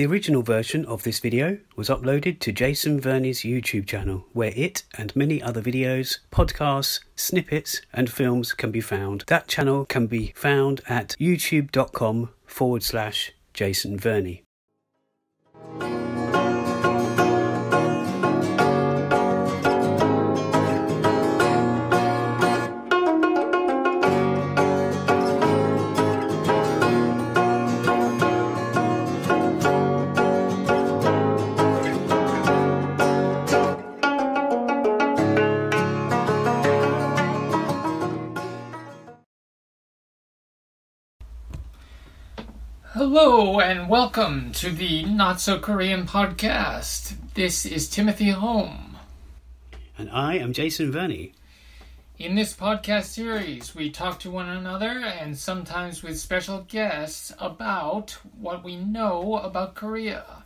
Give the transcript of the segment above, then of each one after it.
The original version of this video was uploaded to Jason Verney's YouTube channel, where it and many other videos, podcasts, snippets and films can be found. That channel can be found at youtube.com/Jason Verney. Hello and welcome to the Not So Korean podcast. This is Timothy Holm. And I am Jason Verney. In this podcast series, we talk to one another and sometimes with special guests about what we know about Korea.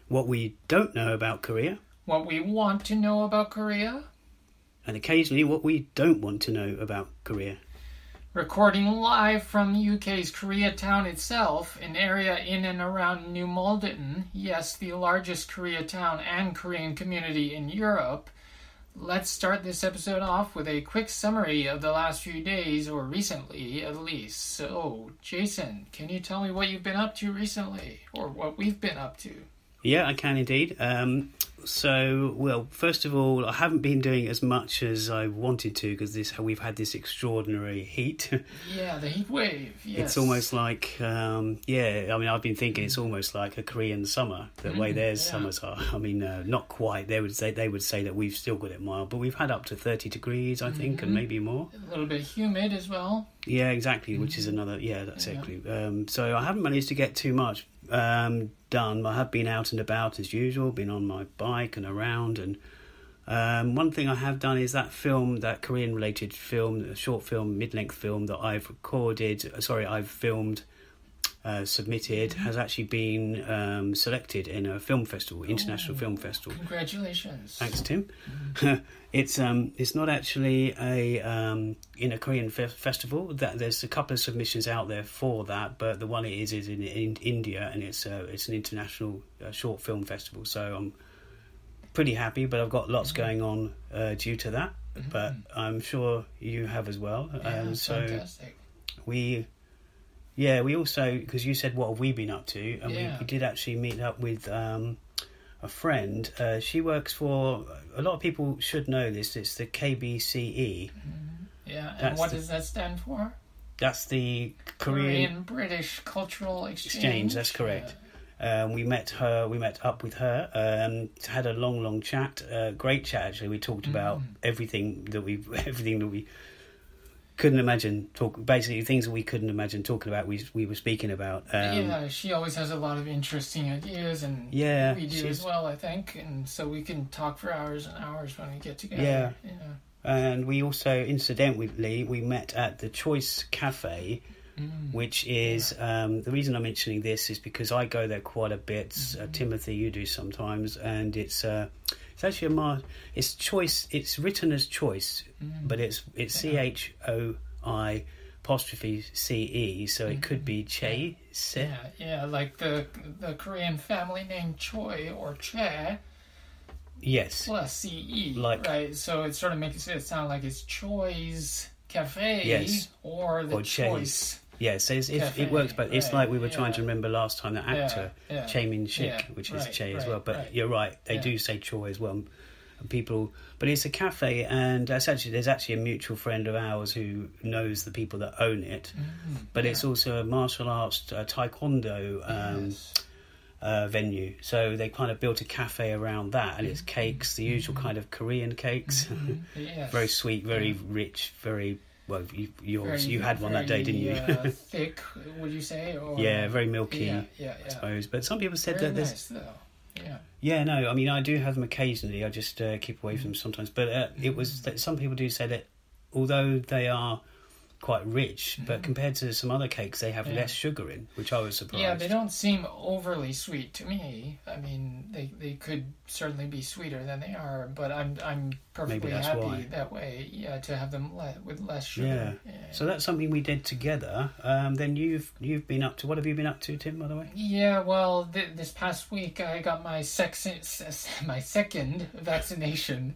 What we don't know about Korea. What we want to know about Korea. And occasionally what we don't want to know about Korea. Recording live from UK's Koreatown itself, an area in and around New Malden, yes, the largest Koreatown and Korean community in Europe. Let's start this episode off with a quick summary of the last few days, or recently at least. So, Jason, can you tell me what you've been up to recently, or what we've been up to? Yeah, I can indeed. Well, first of all, I haven't been doing as much as I wanted to because we've had this extraordinary heat. Yeah, the heat wave, yes. It's almost like, I've been thinking it's almost like a Korean summer, the way their summers are. I mean, not quite. They would say that we've still got it mild, but we've had up to 30 degrees, I think, and maybe more. A little bit humid as well. Yeah, exactly, which is another, exactly. So I haven't managed to get too much done. I have been out and about as usual, been on my bike and around, and one thing I have done is that Korean related film, a short film, mid-length film that I've filmed, submitted, has actually been selected in a film festival, international film festival. Congratulations. Thanks, Tim. It's not actually in a Korean festival. That there's a couple of submissions out there for that, but the one it is in India, and it's an international short film festival. So I'm pretty happy, but I've got lots going on due to that. But I'm sure you have as well. Fantastic. We also, because you said what have we been up to, and we did actually meet up with a friend. She works for, a lot of people should know this, it's the KBCE. Yeah, and what does that stand for? That's the Korean British Cultural Exchange. That's correct. We met up with her, had a long chat, great chat actually. We talked about everything that we couldn't imagine basically things that we couldn't imagine talking about. We were speaking about. She always has a lot of interesting ideas, and we do as well, I think. And so we can talk for hours and hours when we get together. Yeah. And we also, incidentally, we met at the CHOI'ce Cafe, which is the reason I'm mentioning this is because I go there quite a bit. Timothy, you do sometimes, and it's actually it's CHOI'ce. It's written as choice, but it's CHOI'CE, so it could be CHOI'ce. Yeah, like the Korean family name Choi or Che. Yes. Plus CE, right? So it sort of makes it sound like it's CHOI'ce Cafe or the CHOI'ce. Yes, it works, but it's like we were trying to remember last time, the actor, Chae Min-sik, which is Che as well. But you're right, they do say Choi as well. And people, but it's a cafe, and there's actually a mutual friend of ours who knows the people that own it. But it's also a martial arts taekwondo venue. So they kind of built a cafe around that, and it's cakes, the usual kind of Korean cakes. Very sweet, very rich, very... Well, you had one that day, didn't you? Thick, would you say? Or... Yeah, very milky, I suppose. But some people said very that nice, though. No, I mean, I do have them occasionally. I just keep away from them sometimes. But it was that some people do say that although they are quite rich, but compared to some other cakes, they have less sugar in, which I was surprised. Yeah, they don't seem overly sweet to me. I mean, they could certainly be sweeter than they are, but I'm perfectly happy that way. Yeah, to have them with less sugar. Yeah. So that's something we did together. Then you've been up to, what have you been up to, Tim, by the way? Yeah, well, this past week I got my second vaccination.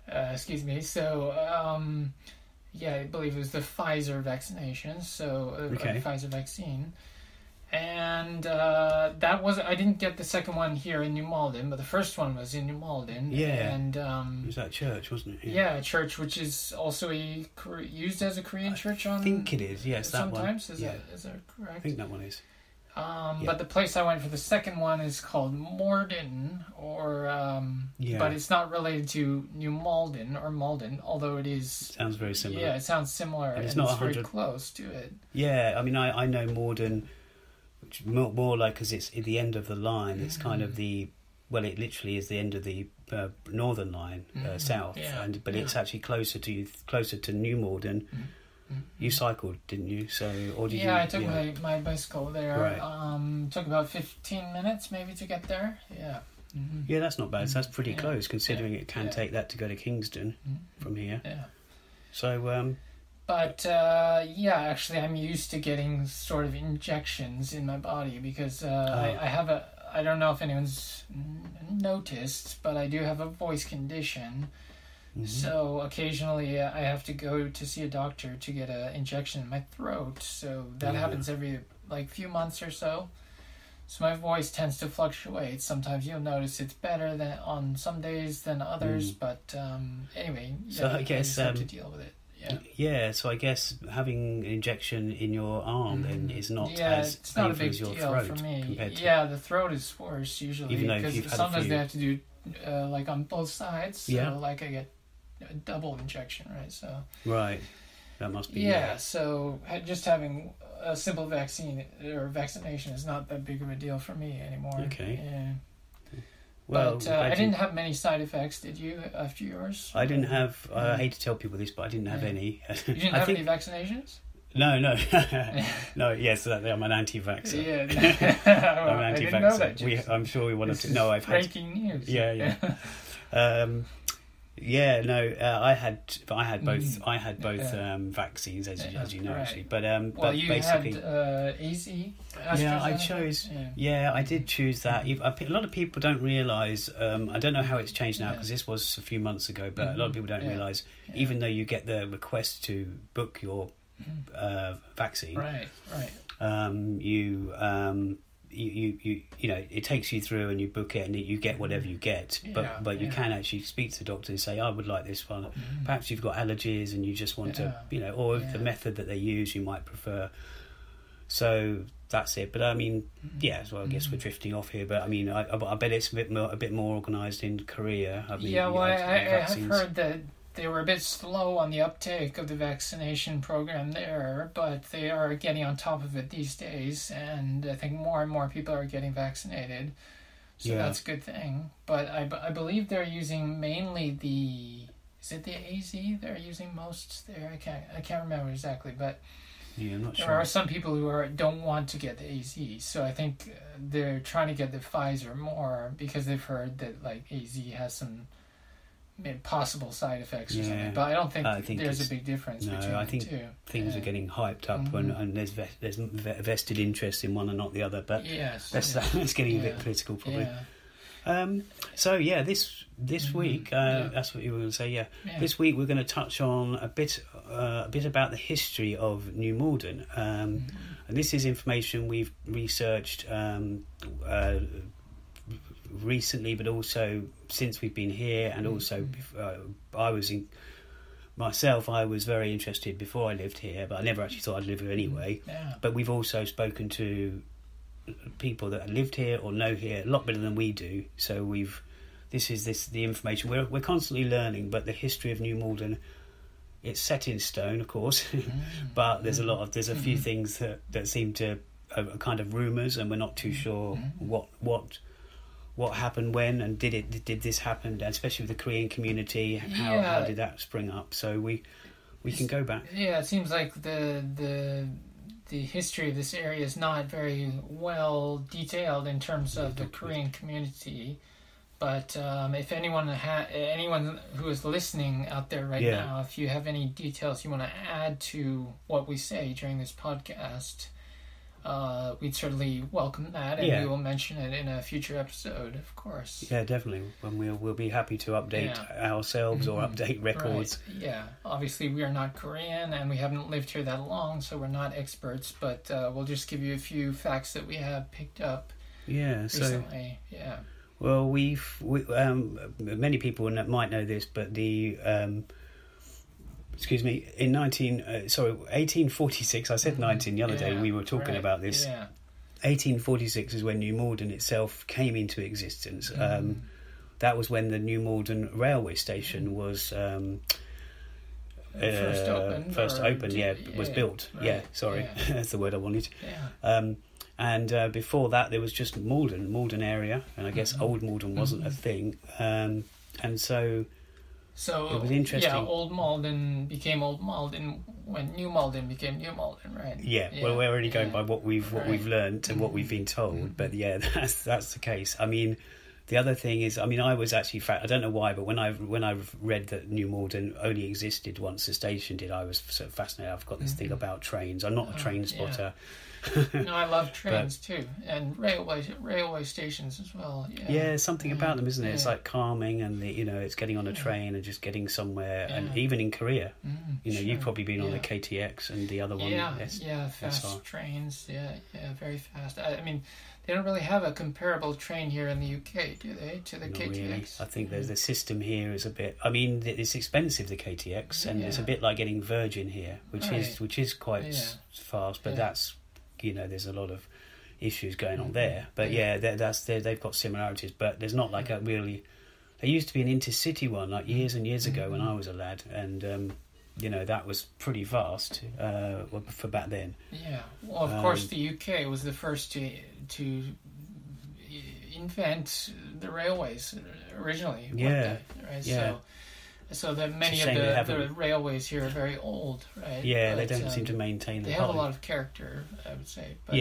Excuse me. So, yeah, I believe it was the Pfizer vaccination. So, Pfizer vaccine. And I didn't get the second one here in New Malden, but the first one was in New Malden. Yeah. And it was that church, wasn't it? Yeah, a church which is also used as a Korean church. I think it is. Yes, that one. Sometimes is that correct? I think that one is. But the place I went for the second one is called Morden, but it's not related to New Malden or Malden, although it is. Sounds very similar. Yeah, it sounds similar, and it's very close to it. Yeah, I mean, I know Morden, which more like because it's at the end of the line. It's kind of it literally is the end of the northern line, south, but it's actually closer to New Malden. You cycled, didn't you? Or did you? Yeah, I took my bicycle there. Right. Took about 15 minutes maybe to get there. Yeah. Mm-hmm. Yeah, that's not bad. So that's pretty close, considering it can take that to go to Kingston from here. Yeah. So. But actually, I'm used to getting sort of injections in my body because I have I don't know if anyone's noticed, but I do have a voice condition. Mm-hmm. So occasionally I have to go to see a doctor to get an injection in my throat. So that happens every few months or so. So my voice tends to fluctuate. Sometimes you'll notice it's better than on some days than others. But anyway, so I guess I just have to deal with it. Yeah, so I guess having an injection in your arm then is not as it's not painful a big as your deal throat for me. compared to... Yeah, the throat is worse usually, even though because you've had sometimes they have to do on both sides. So I get a double injection, right? So right, that must be so just having a simple vaccine or vaccination is not that big of a deal for me anymore. Okay. Yeah. Well, but I didn't have many side effects. Did you after yours? I didn't have. I hate to tell people this, but I didn't have any. You didn't have any vaccinations? No. No, yes, I'm an anti-vaxxer. Yeah. I'm an anti-vaxxer. I didn't know that. I'm sure we wanted to. No, I've had breaking news. Yeah. I had both. I had both vaccines, as you know, actually. But but you basically, had AZ. I chose. Yeah, I did choose that. A lot of people don't realise. I don't know how it's changed now because this was a few months ago. But a lot of people don't realise, even though you get the request to book your vaccine, right. You know, it takes you through and you book it and you get whatever you get, but you can actually speak to the doctor and say, I would like this one. Perhaps you've got allergies and you just want to, or the method that they use you might prefer. So that's it. But I mean, so I guess we're drifting off here. But I mean, I bet it's a bit more organised in Korea. I mean, I have heard that they were a bit slow on the uptake of the vaccination program there, but they are getting on top of it these days, and I think more and more people are getting vaccinated, so that's a good thing. But I believe they're using mainly is it the AZ they're using most there? I can't remember exactly, but I'm not sure. There are some people who don't want to get the AZ, so I think they're trying to get the Pfizer more because they've heard that AZ has some possible side effects or something, but I don't think there's a big difference between I think the two. Things are getting hyped up and there's vested interest in one and not the other, but that's getting a bit political probably. This week that's what you were going to say. This week we're going to touch on a bit about the history of New Malden, and this is information we've researched recently, but also since we've been here, and also I was very interested before I lived here, but I never actually thought I'd live here anyway. But we've also spoken to people that lived here or know here a lot better than we do, so the information we're constantly learning. But the history of New Malden, it's set in stone, of course, but there's a few things that seem to are kind of rumours, and we're not too sure what happened when, and did this happen, especially with the Korean community, how did that spring up. So we we can go back. Yeah, it seems like the history of this area is not very well detailed in terms of the Korean community. But if anyone who is listening out there right now, if you have any details you want to add to what we say during this podcast, we'd certainly welcome that, and we will mention it in a future episode, of course. Yeah, definitely. And we'll be happy to update ourselves or update records. Right. Yeah, obviously we are not Korean, and we haven't lived here that long, so we're not experts. But we'll just give you a few facts that we have picked up recently. Yeah. Well, many people might know this, but the in 1846. I said 19 the other day. We were talking about this. Yeah. 1846 is when New Malden itself came into existence. That was when the New Malden railway station was first opened. Was built. Right. Yeah, sorry, that's the word I wanted. Yeah. And before that, there was just Malden area, and I guess Old Malden wasn't a thing. And so it was interesting. Yeah, Old Malden became Old Malden when New Malden became New Malden, right? Yeah. Well, we're already going by what we've learnt and what we've been told, but yeah, that's the case. I mean, the other thing is, I mean, I was actually I don't know why, but when I've read that New Malden only existed once the station did, I was so fascinated. I've got this thing about trains. I'm not a train spotter. No, I love trains too, and railway stations as well. Yeah, something about them, isn't it? It's like calming, and it's getting on a train and just getting somewhere. And even in Korea, you've probably been on the KTX and the other one. Fast trains. Yeah, very fast. I mean, they don't really have a comparable train here in the UK, do they? To the Not KTX. Really. I think the system here is a bit. I mean, it's expensive, the KTX, and it's a bit like getting Virgin here, which is quite fast, but that's. There's a lot of issues going on there, but they've got similarities, but there's not like a really. There used to be an intercity one like years and years ago when I was a lad, and that was pretty fast for back then. Yeah, well, of course, the UK was the first to invent the railways originally. Yeah, right. Yeah. So that many of the railways here are very old, right? Yeah, they don't seem to maintain them. They have a lot of character, I would say. But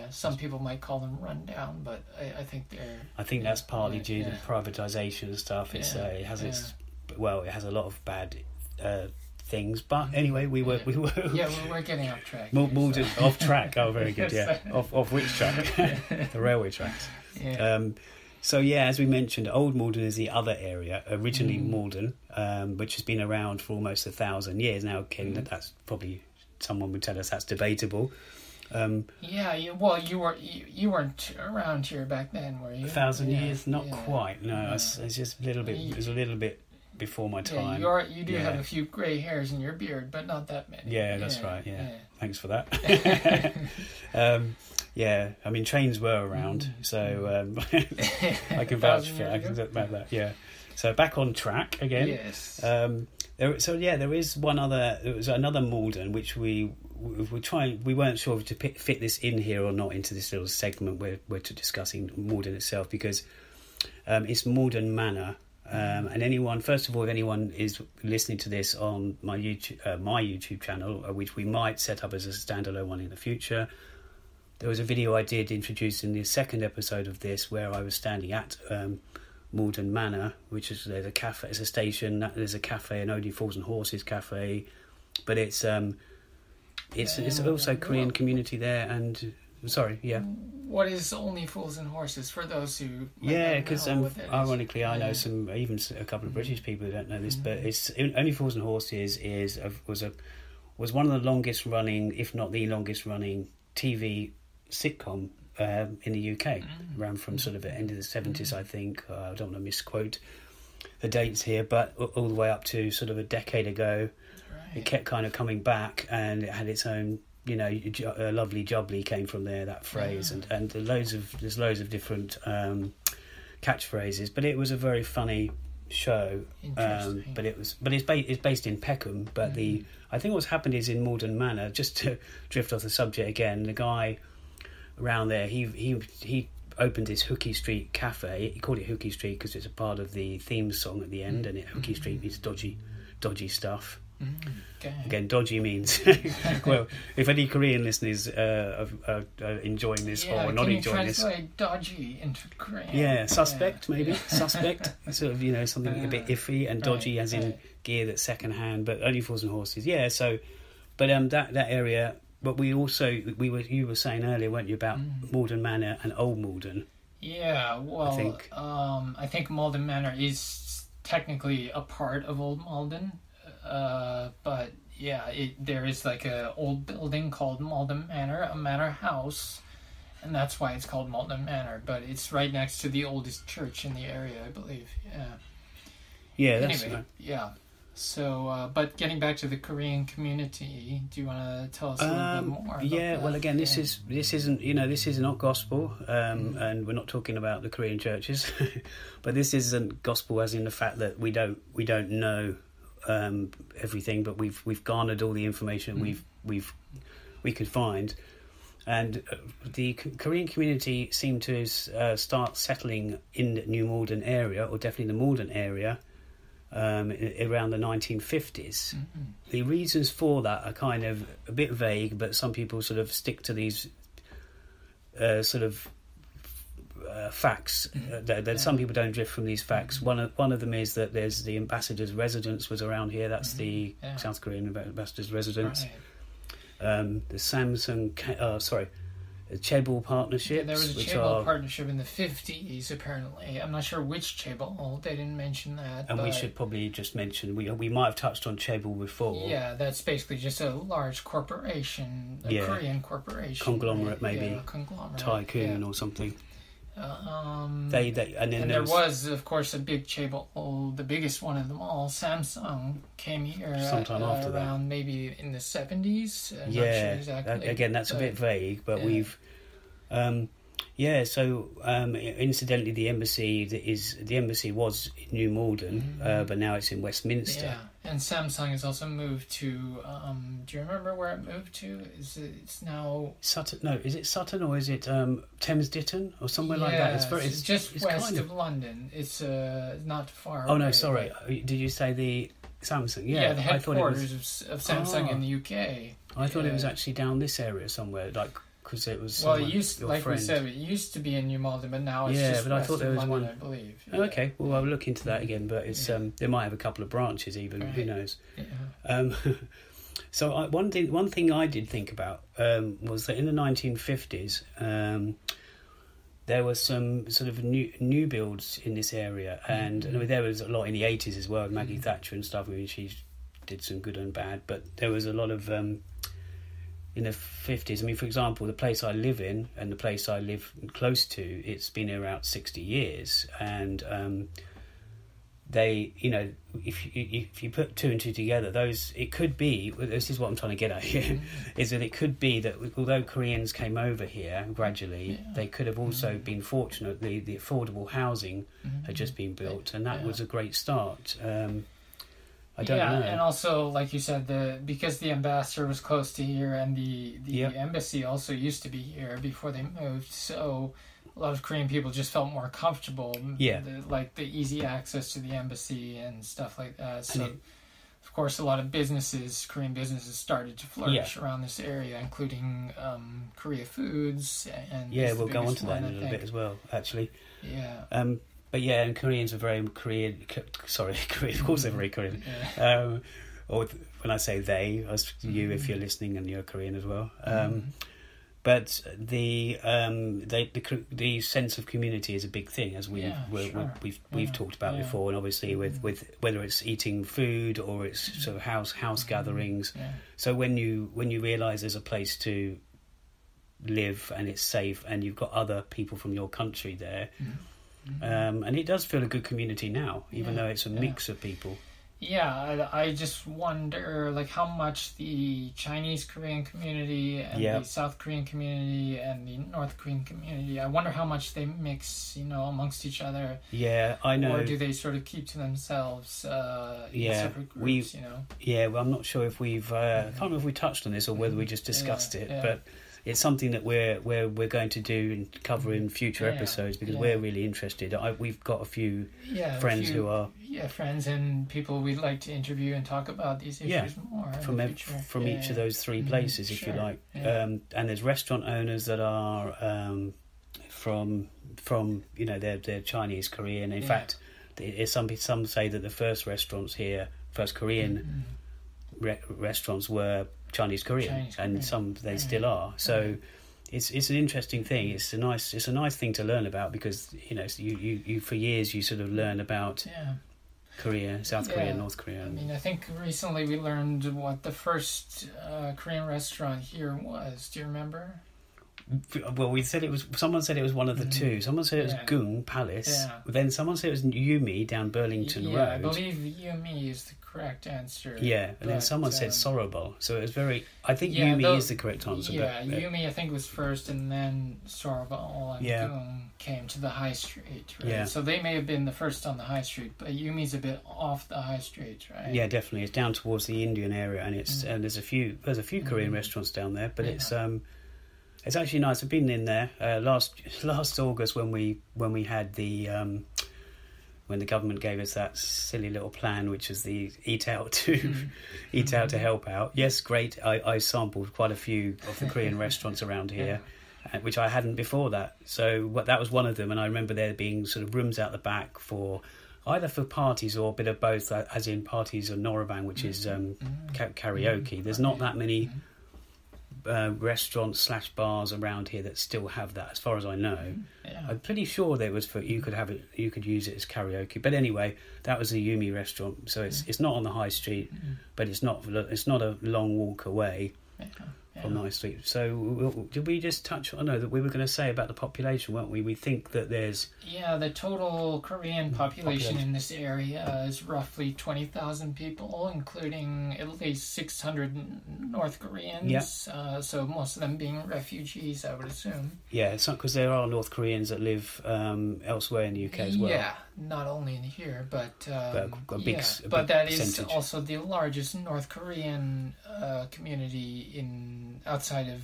some people might call them run down, but I think they're. I think that's partly due to privatisation and stuff. It has it has a lot of bad things. But anyway, we were. Yeah, we're getting off track. Malden off track. Oh, very good. Yeah, off which track? The railway tracks. Yeah. So as we mentioned, Old Malden is the other area, originally Malden, which has been around for almost 1,000 years now. Ken, that's probably someone would tell us that's debatable. You weren't around here back then, were you? 1,000 years, not quite. No, it's just a little bit. It was a little bit before my time. You do have a few grey hairs in your beard, but not that many. Yeah, that's right. Yeah, thanks for that. Yeah, I mean trains were around, so I can vouch for about that. Yeah, so back on track again. Yes. There is one other. There was another Malden which we weren't sure to fit this in here or not into this little segment where we're discussing Malden itself, because it's Malden Manor. And if anyone is listening to this on my YouTube channel, which we might set up as a standalone one in the future. There was a video I did introducing the second episode of this where I was standing at Malden Manor, which is there's a cafe, it's a station. There's a cafe, an Only Fools and Horses cafe, but it's also Korean community there. And what is Only Fools and Horses for those who? Because ironically, I know a couple of British people who don't know this, but it's Only Fools and Horses was one of the longest running, if not the longest running, TV sitcom in the UK, around from sort of the end of the 70s, I think. I don't want to misquote the dates here, but all the way up to sort of a decade ago. Right. It kept kind of coming back, and it had its own, lovely jubbly came from there, that phrase, and there's loads of different catchphrases, but it was a very funny show. But it's based in Peckham, but I think what's happened is in Malden Manor, just to drift off the subject again, the guy around there, he opened his Hooky Street cafe. He called it Hooky Street because it's a part of the theme song at the end, and Hooky Street means dodgy stuff. Okay. Again, dodgy means, well, if any Korean listeners are enjoying this or not enjoying this. Can you translate dodgy into Korean? Yeah, suspect maybe, suspect, sort of, something a bit iffy, and dodgy as in gear that's second hand, but only fools and horses. Yeah, so, but that area, but you were saying earlier, weren't you, about Malden Manor and Old Malden? Yeah, well, I think Malden Manor is technically a part of Old Malden, but yeah, there is like a old building called Malden Manor, a manor house, and that's why it's called Malden Manor. But it's right next to the oldest church in the area, I believe. Yeah. Yeah. Anyway, yeah. So, but getting back to the Korean community, do you want to tell us a little bit more? Yeah. Well, again, this is not gospel, and we're not talking about the Korean churches, but this isn't gospel as in the fact that we don't know everything, but we've garnered all the information we could find, and the Korean community seemed to start settling in the New Malden area, or definitely the Malden area, around the 1950s. The reasons for that are kind of a bit vague, but some people sort of stick to these facts. That some people don't drift from these facts. One of them is that there's the ambassador's residence was around here. That's the South Korean ambassador's residence. Right. The Samsung, the Chaebol partnerships. Yeah, there was a Chaebol partnership in the 50s, apparently. I'm not sure which Chaebol. They didn't mention that. And we should probably just mention, we might have touched on Chaebol before. Yeah, that's basically just a large corporation, a Korean corporation. Conglomerate, maybe. Yeah, conglomerate. Tycoon or something. And then there was, of course, a big Chaebol, the biggest one of them all. Samsung came here sometime after around that. Maybe in the 70s. I'm not sure exactly. Again, that's a bit vague, but we've. So incidentally, the embassy was in New Malden, but now it's in Westminster. Yeah, and Samsung has also moved to. Do you remember where it moved to? It's now Sutton? No, is it Sutton or is it Thames Ditton or somewhere like that? It's just west of London. It's not far. Oh no, sorry. Did you say the Samsung? Yeah, the headquarters of Samsung in the UK. I thought it was actually down this area somewhere, like. Because it was it used, like we said, it used to be in New Malden, but now it's just but I thought there was London, one. I believe. Oh, okay, well I'll look into that again. But it's they might have a couple of branches even. Right. Who knows? Yeah. So one thing I did think about was that in the 1950s there was some sort of new builds in this area, and there was a lot in the 80s as well. Maggie Thatcher and stuff. I mean, she did some good and bad, but there was a lot of. In the 50s, I mean, for example, the place I live in and the place I live close to, it's been here about 60 years. And they, if you put two and two together, it could be, this is what I'm trying to get at here, is that it could be that although Koreans came over here gradually, they could have also been fortunate. The affordable housing had just been built, and that was a great start. I don't know. And also, like you said, because the ambassador was close to here, and the embassy also used to be here before they moved, so a lot of Korean people just felt more comfortable. Yeah. Like the easy access to the embassy and stuff like that. So, of course, a lot of Korean businesses started to flourish around this area, including Korea Foods. And we'll go on to that in a little bit as well, actually. Yeah. But and Koreans are very Korean. Sorry, Korean. Of course, they're very Korean. Or when I say they, you, if you're listening and you're Korean as well. But the sense of community is a big thing, as we've talked about before, and obviously with whether it's eating food or it's sort of house gatherings. Yeah. So when you realise there's a place to live and it's safe, and you've got other people from your country there. And it does feel a good community now, even though it's a mix of people. Yeah, I just wonder, like, how much the Chinese Korean community and the South Korean community and the North Korean community, I wonder how much they mix, amongst each other. Yeah, I know. Or do they sort of keep to themselves in separate groups, Yeah, well, I'm not sure if we've... I can't remember if we touched on this or whether we just discussed it, but... it's something that we're going to do and cover in future episodes because we're really interested. We've got a few friends who are friends and people we'd like to interview and talk about these issues more from each of those three places, if you like. And there's restaurant owners that are from they're Chinese, Korean. In fact, some say that the first restaurants here, first Korean restaurants were Chinese Korean, and some they still are. So it's an interesting thing. It's a nice thing to learn about because you for years you sort of learn about Korea, South Korea, North Korea. I mean, I think recently we learned what the first Korean restaurant here was. Do you remember? Well, someone said it was one of the two. Someone said it was Gung Palace. Then someone said it was Yumi down Burlington Road. I believe Yumi is the correct answer. Yeah, and then someone said Sorobol. So it was I think Yumi is the correct answer. Yeah, Yumi I think was first, and then Sorobol and Gung came to the high street. Right? Yeah. So they may have been the first on the high street, but Yumi's a bit off the high street, right? Yeah, definitely. It's down towards the Indian area, and and there's a few Korean restaurants down there, but it's actually nice. I've been in there last August when we had the when the government gave us that silly little plan, which was the eat out to help out. Yes, great. I sampled quite a few of the Korean restaurants around here, which I hadn't before that. So that was one of them, and I remember there being sort of rooms out the back for either for parties or a bit of both, as in parties or noraebang, which is karaoke. There's not that many restaurants / bars around here that still have that, as far as I know. I'm pretty sure there was you could use it as karaoke. But anyway, that was the Yumi restaurant, so it's not on the high street, but it's not a long walk away from the high street. So did we just touch on that we were going to say about the population, weren't we? We think that there's the total Korean population in this area is roughly 20,000 people, including at least 600 North Koreans. So most of them being refugees, I would assume. Yeah, it's not because there are North Koreans that live elsewhere in the UK as well. Yeah, not only in here, but but that percentage. Is also the largest North Korean community outside of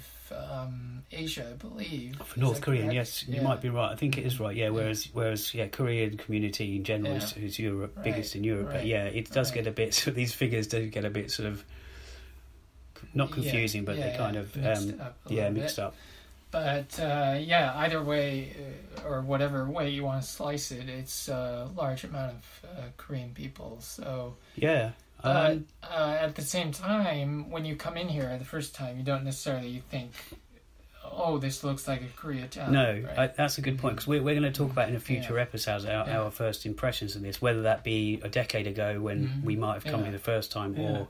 Asia, I believe. For North Korean, yes, you might be right. I think it is right. Yeah, whereas Korean community in general is Europe, biggest in Europe. But it does get a bit. So these figures do get a bit sort of not confusing, but they kind of mixed up. But either way, or whatever way you want to slice it, it's a large amount of Korean people. So at the same time, when you come in here the first time, you don't necessarily think, "Oh, this looks like a Koreatown." No, right? That's a good point, because we're going to talk about in a future episode our first impressions of this, whether that be a decade ago when we might have come here the first time, or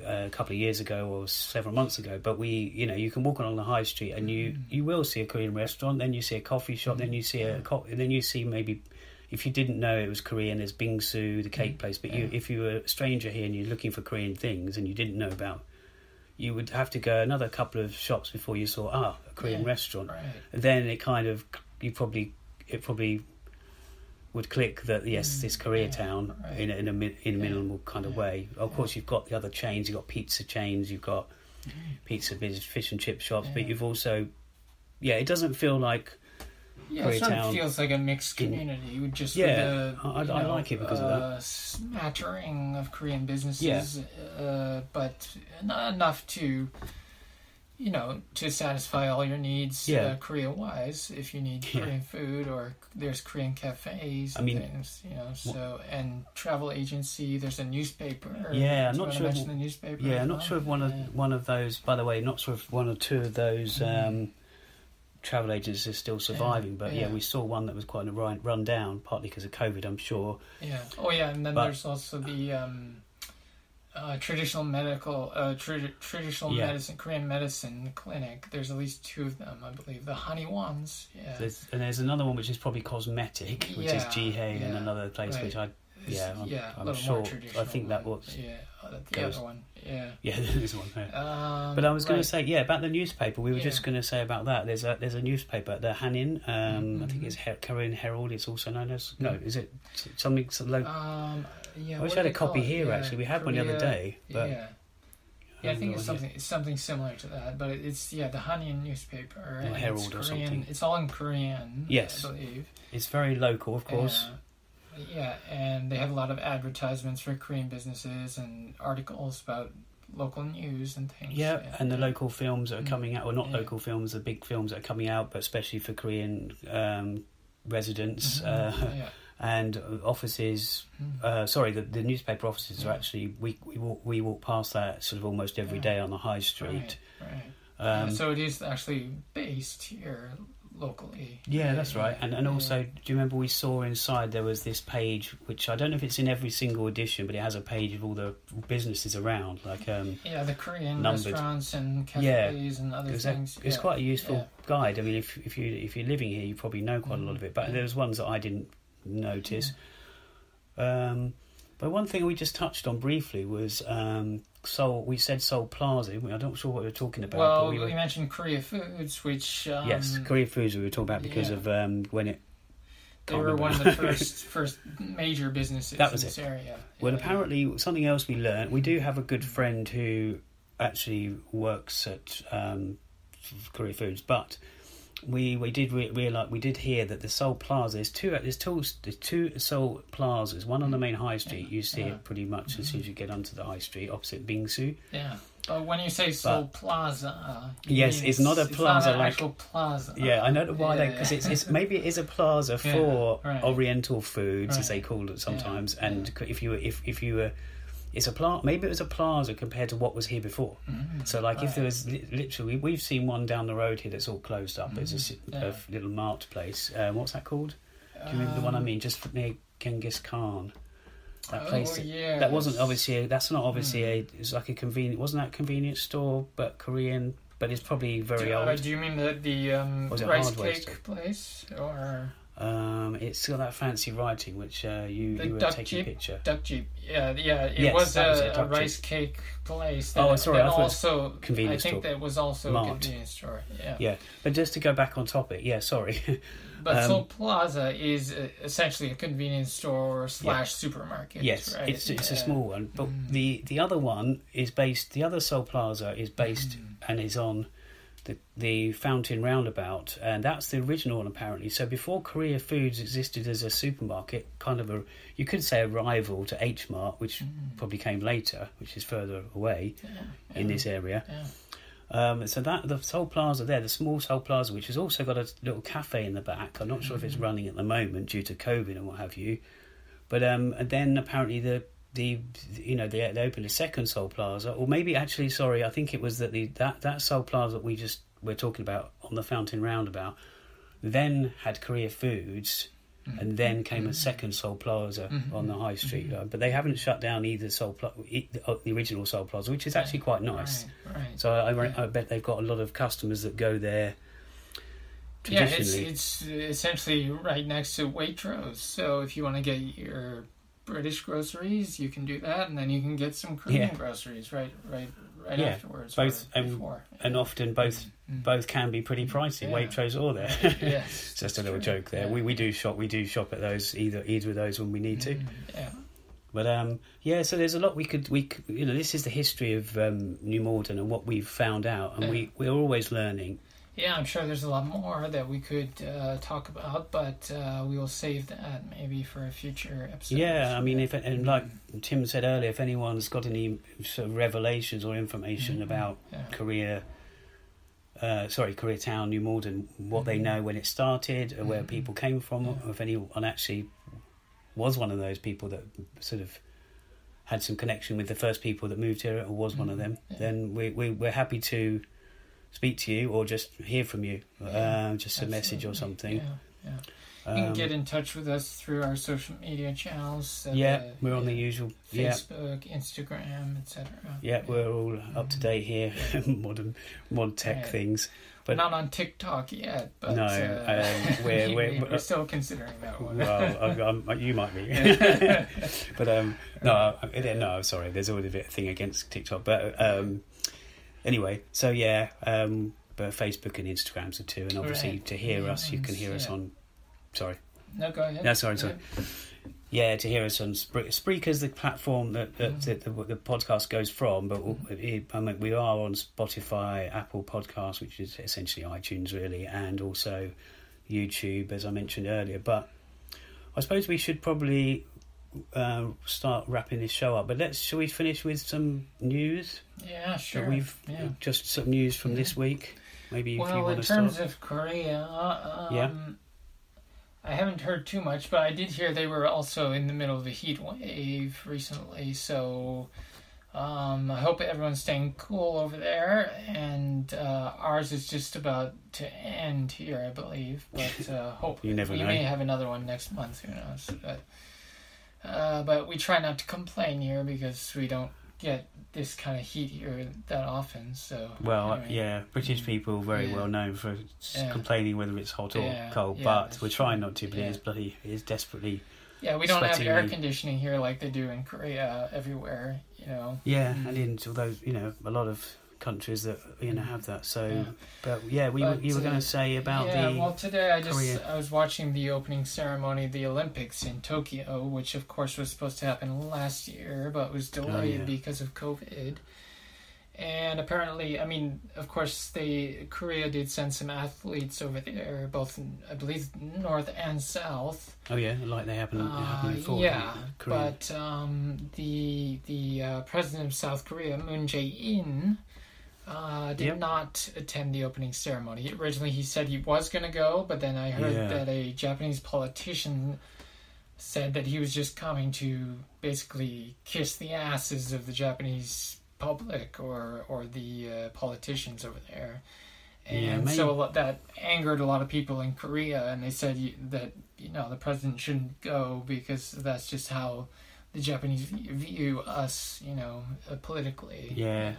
a couple of years ago or several months ago. But you can walk along the high street and you will see a Korean restaurant, then you see a coffee shop, then you see then you see maybe, if you didn't know it was Korean, there's Bingsu, the cake place. But if you were a stranger here and you're looking for Korean things and you didn't know about, you would have to go another couple of shops before you saw a Korean restaurant. Right. And then it probably would click that this Koreatown in a minimal kind of way. Of course, you've got the other chains. You've got pizza chains. You've got pizza, fish and chip shops. But you've also, it doesn't feel like Koreatown. It sort of feels like a mixed community with just I like it because of that smattering of Korean businesses, but not enough to to satisfy all your needs Korea-wise. If you need Korean food, or there's Korean cafes and things, so, and travel agency, there's a newspaper. I'm not sure. The newspaper. I'm not sure if one of those, by the way, not sure if one or two of those travel agencies are still surviving, but we saw one that was quite run down, partly because of COVID, I'm sure. And then there's also the traditional medicine, Korean medicine clinic. There's at least two of them, I believe. The Honey ones. There's another one which is probably cosmetic, which is Jihae, and another place which I'm sure. I think that was the other one. There's one. But I was going to say about the newspaper. We were just going to say about that. There's a newspaper, the Hanin. I think it's Korean Herald. It's also known as is it something local? I wish I had a copy here. Actually, we had one the other day, but Yeah, I think it's something similar to that, but it's the Hanyun newspaper. Or Herald or something. It's all in Korean. Yes, I believe it's very local, of course. Yeah, and they have a lot of advertisements for Korean businesses and articles about local news and things. Yeah, and the local films that are coming out, or not local films, the big films that are coming out, but especially for Korean residents. And offices, the newspaper offices are actually, we walk past that sort of almost every day on the high street. Right. So it is actually based here locally. Yeah, that's right. And also, do you remember we saw inside there was this page, which I don't know if it's in every single edition, but it has a page of all the businesses around, like the Korean numbered restaurants and cafes and other things. It's quite a useful guide. I mean, if you're living here, you probably know quite a lot of it. But there's ones that I didn't notice. But one thing we just touched on briefly was Seoul. We said Seoul Plaza. I'm not sure what we were talking about. Well, but we mentioned Korea Foods, which yes, Korea Foods we were talking about because of when it. They were one of the first major businesses in this area. Well, apparently something else we learned. We do have a good friend who actually works at Korea Foods, but we did realize, we did hear that the Seoul Plaza, there's two Seoul Plazas, one on the main high street. You see it pretty much as soon as you get onto the high street opposite Bingsu. Yeah. But when you say Seoul Plaza, yes, it's not a plaza, not an like actual plaza. Yeah, I know why because it's maybe it is a plaza for Oriental foods, as they call it sometimes. And if you were, it's a plaza. Maybe it was a plaza compared to what was here before. So, like, if there was literally, we've seen one down the road here that's all closed up. It's a little marked place. What's that called? Do you remember the one I mean? Just near Genghis Khan. That place. That wasn't obviously. That's not obviously a. It's like a convenient. Wasn't that a convenience store? But Korean. But it's probably very old. Do you mean the rice cake place or? It's got that fancy writing which you were taking a picture. Duck Jeep. It was a rice cake place. That, sorry, I also convenience store. I think that was also a convenience store. Yeah, but just to go back on topic. Yeah, sorry. But Seoul Plaza is essentially a convenience store / supermarket. Yes, right? it's a small one. But the other one is based. The other Seoul Plaza is based and is on the Fountain Roundabout, and that's the original one apparently. So before Korea Foods existed as a supermarket, kind of you could say a rival to H Mart, which probably came later, which is further away in this area. So that the Seoul Plaza there, the small Seoul Plaza, which has also got a little cafe in the back. I'm not sure if it's running at the moment due to COVID and what have you. But and then apparently they opened a second Seoul Plaza, or maybe actually, sorry, I think it was that Seoul Plaza that we're talking about on the Fountain Roundabout, then had Korea Foods, and then came a second Seoul Plaza on the high street. But they haven't shut down either the original Seoul Plaza, which is actually quite nice. Right. So I bet they've got a lot of customers that go there. Traditionally. Yeah, it's essentially right next to Waitrose. So if you want to get your British groceries, you can do that, and then you can get some Korean groceries right afterwards. And often both can be pretty pricey. Waitrose or there. Yes, just a little joke there. We do shop at those either of those when we need to. But so there's a lot we could this is the history of New Malden and what we've found out, and we're always learning. Yeah, I'm sure there's a lot more that we could talk about, but we will save that maybe for a future episode. Yeah, I mean, and like Tim said earlier, if anyone's got any sort of revelations or information about Koreatown, New Malden, what they know when it started, or where people came from, or if anyone actually was one of those people that sort of had some connection with the first people that moved here, or was one of them, then we're happy to speak to you or just hear from you, just a message or something. You can get in touch with us through our social media channels. We're on the usual Facebook, Instagram, etc. We're all up to date here, mod tech things. But not on TikTok yet. But no, we're still considering that one. Well, you might be. But sorry, there's always a bit of thing against TikTok, but. Anyway, so but Facebook and Instagrams are too, and obviously to hear us, you can hear us on. Sorry. No, go ahead. No, sorry. Yeah, to hear us on Spreaker's the platform that the podcast goes from, but we are on Spotify, Apple Podcasts, which is essentially iTunes really, and also YouTube, as I mentioned earlier. But I suppose we should probably start wrapping this show up. But shall we finish with some news? Yeah, sure. So just some news from this week. Maybe if you want to start. Well, in terms of Korea, I haven't heard too much, but I did hear they were also in the middle of a heat wave recently, so I hope everyone's staying cool over there, and ours is just about to end here, I believe, but hope we may have another one next month, who knows, but we try not to complain here because we don't get this kind of heat here that often, so... Well, anyway. British people are very well known for complaining whether it's hot or cold, but we're trying not to, but it is desperately... Yeah, we don't have air conditioning here like they do in Korea everywhere, you know. Yeah, and although, a lot of countries that, have that, so... But, you were going to say about well, today I was watching the opening ceremony of the Olympics in Tokyo, which, of course, was supposed to happen last year, but was delayed because of COVID. And apparently, of course, Korea did send some athletes over there, both, I believe, north and south. Oh yeah, like they happened before. Yeah, but the president of South Korea, Moon Jae-in, did not attend the opening ceremony. Originally, he said he was going to go, but then I heard that a Japanese politician said that he was just coming to basically kiss the asses of the Japanese public or the politicians over there. And so that angered a lot of people in Korea, and they said that the president shouldn't go because that's just how the Japanese view us, politically. Yeah,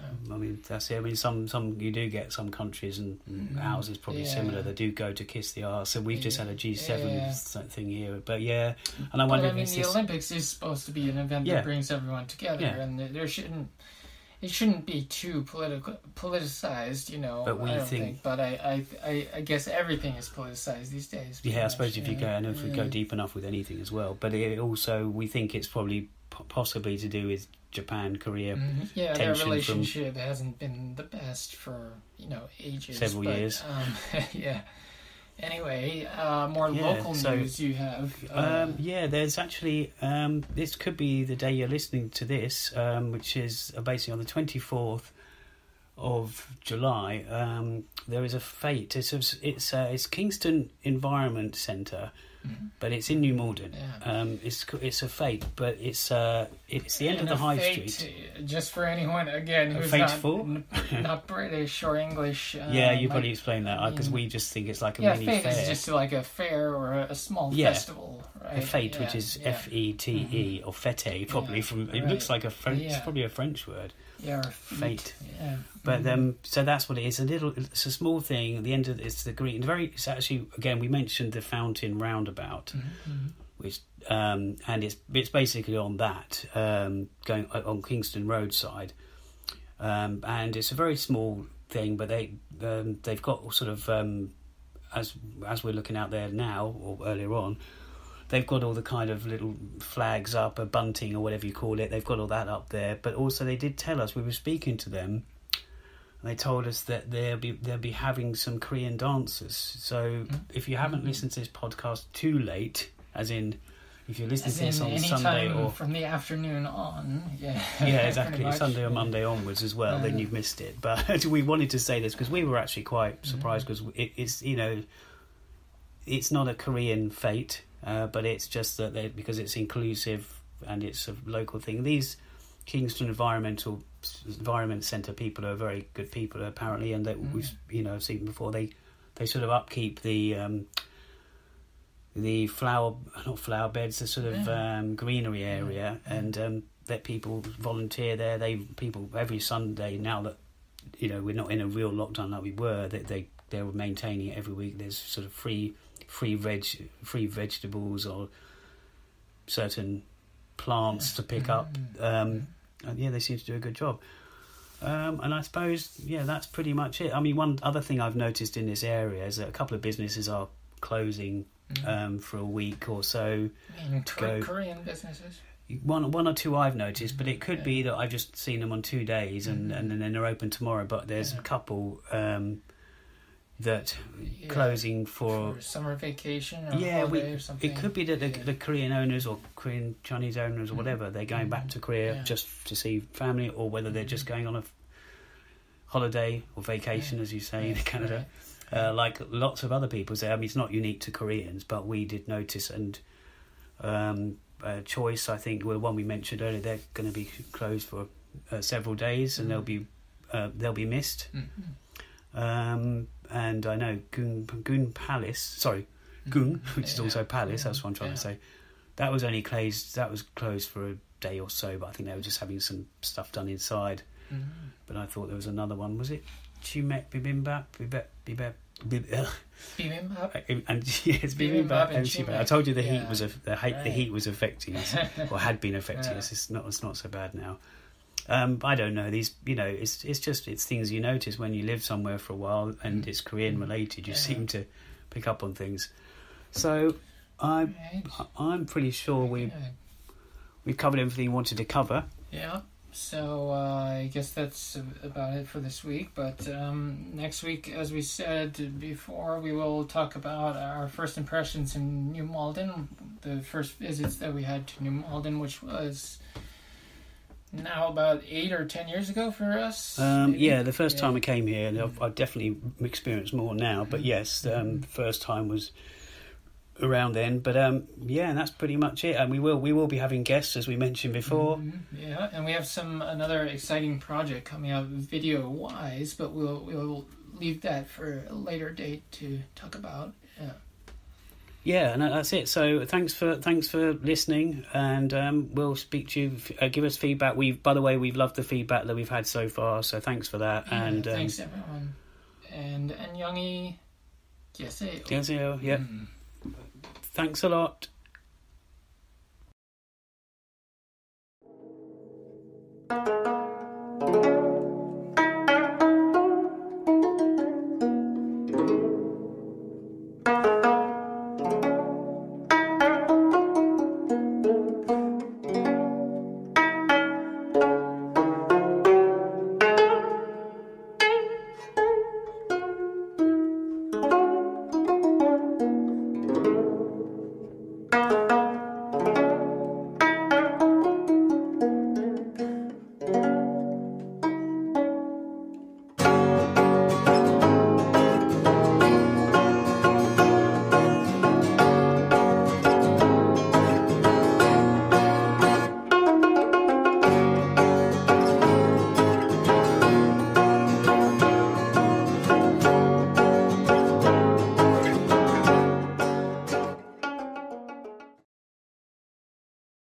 that's it. Some you do get some countries, and ours is probably similar. They do go to kiss the arse. So we've just had a G7 thing here, but and I wonder. But the Olympics is supposed to be an event that brings everyone together, and it shouldn't be too politicized, But I don't think. But I guess everything is politicized these days. Yeah, I suppose if you go, and if we go deep enough with anything as well. But it also, we think it's probably possibly to do with Japan, Korea. Yeah, their relationship hasn't been the best for ages. Several years. Yeah. Anyway, more local news you have. There's actually, this could be the day you're listening to this, which is basically on the 24th of July. There is a fete. It's Kingston Environment Centre, but it's in New Malden. Yeah. It's a fete, but it's the end of the High Street. Just for anyone again who's not British or English. You probably explain that because we just think it's like a mini fair. Fete is just like a fair or a small festival, right? A fete, which is Fete or fete, probably from. It looks like a French. It's probably a French word. Yeah, or fete. Yeah. But so that's what it is. It's a small thing. At the end of it's the green. It's actually, again, we mentioned the fountain roundabout, which and it's basically on that going on Kingston roadside, and it's a very small thing. But they've got sort of as we're looking out there now or earlier on. They've got all the kind of little flags up, a bunting or whatever you call it. They've got all that up there. But also they did tell us, we were speaking to them, and they told us that they'll be having some Korean dancers. So if you haven't listened to this podcast too late, as in if you're listening to this on Sunday or from the afternoon on, exactly, Sunday or Monday onwards as well, then you've missed it. But we wanted to say this because we were actually quite surprised because it's it's not a Korean fete. But it's just that because it's inclusive and it's a local thing. These Kingston Environment Centre people are very good people apparently, and that we've seen before. They sort of upkeep the not flower beds, the sort of greenery area, and let people volunteer there. People every Sunday now that we're not in a real lockdown like we were. They're maintaining it every week. There's sort of free vegetables or certain plants to pick up, and they seem to do a good job. And I suppose that's pretty much it. One other thing I've noticed in this area is that a couple of businesses are closing for a week or so. Korean businesses? One or two I've noticed, but it could be that I've just seen them on 2 days and then they're open tomorrow. But there's a couple that closing for summer vacation or holiday or something. It could be that the Korean owners or Korean Chinese owners or whatever, they're going back to Korea just to see family, or whether they're just going on a holiday or vacation, as you say, in Canada. Like lots of other people say. I mean, it's not unique to Koreans, but we did notice. And CHOI'ce, I think, the one we mentioned earlier, they're going to be closed for several days, and they'll be missed. And I know Gung Palace, Gung, which is also Palace. That's what I'm trying to say. That was only closed. That was closed for a day or so, but I think they were just having some stuff done inside. But I thought there was another one. Was it Chimek Bibimbap? Bibimbap? And yes, Bibimbap and Chimek. I told you the heat was the heat was affecting us, or had been affecting us. It's not so bad now. I don't know. These, it's things you notice when you live somewhere for a while and it's Korean related. You seem to pick up on things. So I'm pretty sure we've covered everything we wanted to cover. Yeah. So I guess that's about it for this week. But next week, as we said before, we will talk about our first impressions in New Malden, the first visits that we had to New Malden, which was now about 8 or 10 years ago for us. The first time I came here, and I've definitely experienced more now. But yes, the first time was around then. But and that's pretty much it. And we will be having guests, as we mentioned before. Yeah, and we have another exciting project coming out video wise, but we'll leave that for a later date to talk about. Yeah, and that's it. So thanks for listening, and we'll speak to you. Give us feedback. By the way, we've loved the feedback that we've had so far. So thanks for that. Yeah, and thanks everyone. And Youngie, Yes, yeah. Thanks a lot.